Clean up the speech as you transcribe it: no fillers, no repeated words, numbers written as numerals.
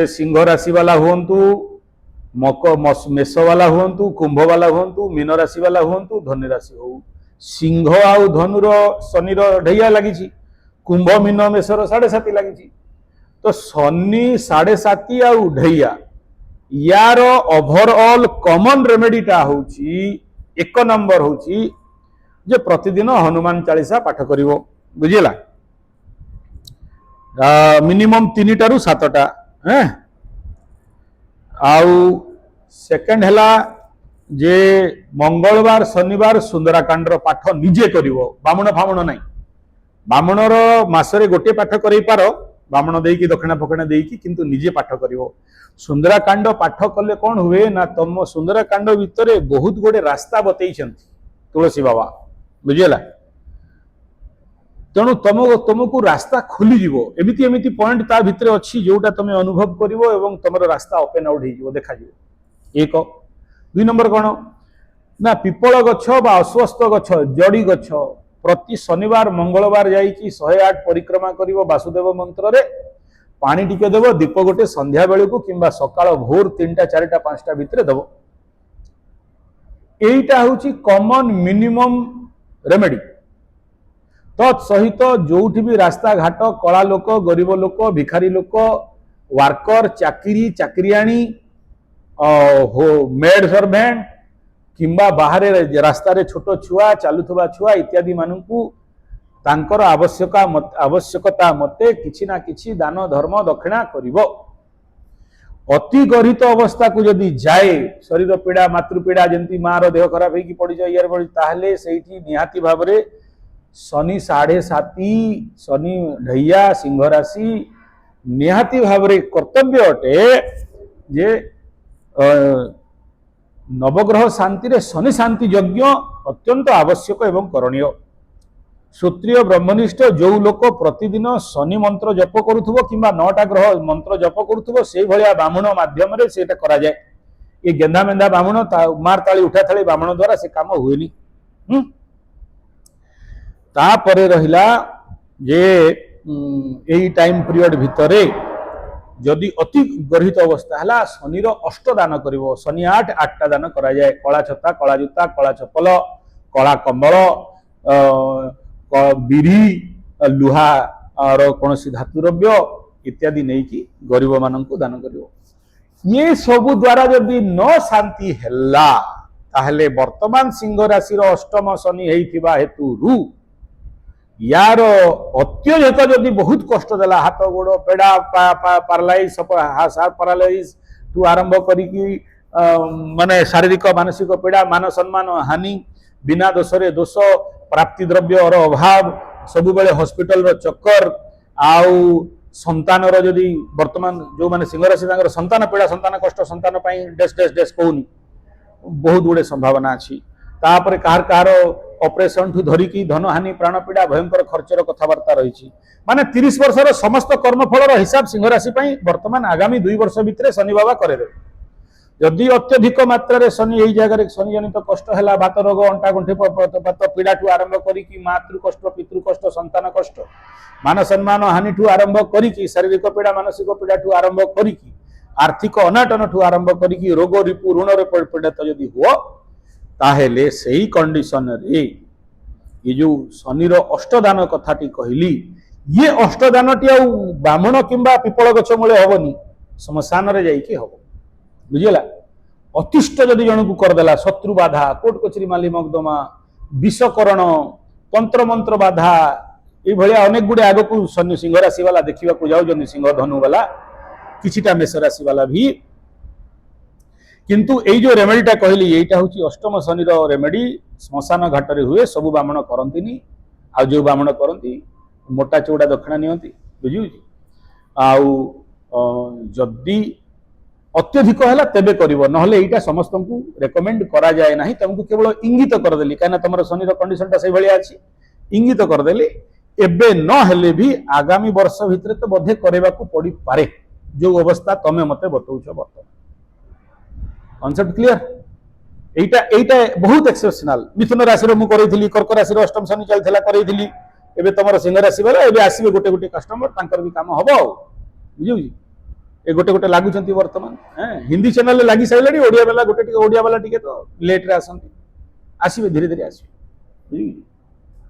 सिंह राशि वाला हुंतु मेष वाला हुंतु कुंभ वाला हुंतु मीन राशि वाला हुंतु धनु राशि हो सिंह आउ धनुर शनि ढैया लगी कुंभ मीन मेषर 7.5 लगी तो शनि 7.5 आउ ढैया यार ओवरऑल कॉमन रेमेडीटा होची एक नंबर होची जे प्रतिदिन हनुमान चालीसा पाठ करिवो बुझिला मिनिमम 3 टारू 7 टा आउ सेकंड हैला जे मंगलवार शनिवार सुंदराकांड पाठ निजे करिवो बामण फामण नाही बामणर मासरे गोटे पाठ करई पारो बामण देकी दक्षिणा फक्षिणा देकी किंतु निजे पाठ करिवो सुंदराकांड पाठ कले कौन हुए ना तुम सुंदराकांड भितर बहुत गोटे रास्ता बतई तुलसी बाबा बुझेगा तेणु तुमको रास्ता खोली जीवो एमिति एमिति पॉइंट ता भितर अच्छी जोटा तुम अनुभव करिवो एवं तुमर रास्ता ओपन आउट हो देखा जीवो एक 2 नंबर कौन ना पिपल गछ बा अश्वस्थ गछ जड़ी गछ प्रति शनिवार मंगलवार जाइकी 108 परिक्रमा करिवो वासुदेव मंत्र रे पानी टिके देव दीप गोटे संध्या बेलू को किंबा सकाळ भोर 3टा 4टा 5टा भितर देव एटा होची कॉमन मिनिमम रेमेडी तत्सहित जोठी भी रास्ता घाट कला लोक गरीब लोक भिखारी लोक वर्कर चाकरी चाकरियाणी मेड सर्वेंट किंबा बाहर रास्ता रे छोट छुआ चलुवा छुआ इत्यादि मानू तांकर आवश्यकता मते किछि ना किछि दान धर्म दक्षिणा करिवो अति गरित अवस्था को जदि जाए शरीर पीड़ा मातृपीड़ा जंती मार देह खराब होगी पड़ी जाए यार पड़ी ताहले सेठी निहाती भाबरे शनि 7.5 शनि ढैया सिंह राशि निहाती भाबरे कर्तव्य अटे जे नवग्रह शांति रे शनि शांति यज्ञ अत्यंत आवश्यक एवं करणीय क्षत्रिय ब्रह्मनिष्ठ जो लोक प्रतिदिन शनि मंत्र जप करुथुबो किंबा 9टा ग्रह मंत्र जप करुथुबो सेही भलिया बामण माध्यम रे सेटा करा जाय ये गेंदा मेंदा बामण मार ताली उठा थाली बामण द्वारा से काम हुएनी तापरे रहिला जे एई टाइम पीरियड भितरे जदि अति गर्हित अवस्था हला शनिर 8 दान करिवो शनि 8टा दान करा जाय कला छता कला जूता कला चप्पल कला कंबल बिरी लुहा और कौन सी धातु द्रव्य इत्यादि नहीं कि गरीब मान दान करिवो ये सब द्वारा जदि न शांति हैला ताहले वर्तमान सिंह राशि अष्टम शनि हेइथिबा हेतु यार अत्यधिक जदि बहुत कष्ट देला हाथ गोड़ पेड़ा पारालाइज पारालाइज टू आरंभ करिकी माने शारीरिक मानसिक पीड़ा मान सम्मान हानि बिना दोषरे दोष प्राप्ति द्रव्य और अभाव सब बेले हॉस्पिटल रो चक्कर आउ संतान रो जदि वर्तमान जो माने सिंह राशि तांकर संतान पीड़ा संतान कष्ट संतान पई डेस डेस डेस कहूनी बहुत गुड़े संभावना अच्छी तापर कार ऑपरेशन ठू धरिकी धन हानि प्राण पीड़ा भयंकर खर्चर कथबार्ता रही माने 30 वर्षर समस्त कर्मफल हिसाब सिंह राशि वर्तमान आगामी 2 वर्ष भितर शनि बाबा करे जदि अत्यधिक मात्रा रे शनि यही जगह शनि जनित कष्ट है बात रोग अंटा गंठे पीड़ा ठू आरंभ करी मातृ कष्ट पितृ कष्ट संतान कष्ट मान सम्मान हानि ठू आरंभ करी शारीरिक पीड़ा मानसिक पीड़ा ठू आरंभ करी आर्थिक अनाटन ठू आरंभ करी रोग रिपु ऋण पीड़ित जदि हुआ ताहेले सही कंडीशन रे ये जो शनिर अष्टदान कथाटी कहली ये अष्टदान टी आ ब्राह्मण किंबा पिपल गछ मूले हबनी श्मशान रे जाइके हबो बुझिला अतिष्ट जदि जन को करदेला शत्रु बाधा कोर्ट कचेरी माली मकदमा विषकरण तंत्र मंत्र बाधा ये भलिया अनेक गुडे आगो को शनि सिंह राशि वाला देखिबा को जाउ जन सिंह धनु वाला किछिटा मेष राशि वाला भी किंतु एई जो रेमेडीटा कहली एटा होची अष्टम शनिर रेमेडी श्मशान घाट रे हुए सब ब्राह्मण करंतिनी आ जो ब्राह्मण करंती मोटा चौड़ा दक्षिणा नियंती बुझियो आउ जदि अत्यधिक है तेबे करिवो नहले एटा समस्त को रेकमेंड करा जाए नाही तुमको केवल इंगित कर देली काना तमरो शनिर कंडीशनटा सही भलिया अछि इंगित कर देली एबे न हेले भी आगामी वर्ष भितर तो बधे करेबा को पड़ी पारे जो अवस्था तमे मते बतौछ वर्तमान कॉन्सेप्ट क्लियर एटा एटा बहुत एक्सेप्शनल मिथुन राशि रो मु करैथिली कर्क राशि रो अष्टम शनि चलथला करैथिली एबे तमरो सिंह राशि वाला एबे आसीबे गोटे गोटे कस्टमर तांकर भी काम हबो बुझियो ए गोटे गोटे लागुचंती वर्तमान हिंदी चैनल लगी सारे ओडिया वाला गोटे ओडिया वाला टिके तो लेट रे आसंती आसीबे धीरे धीरे आसीबे।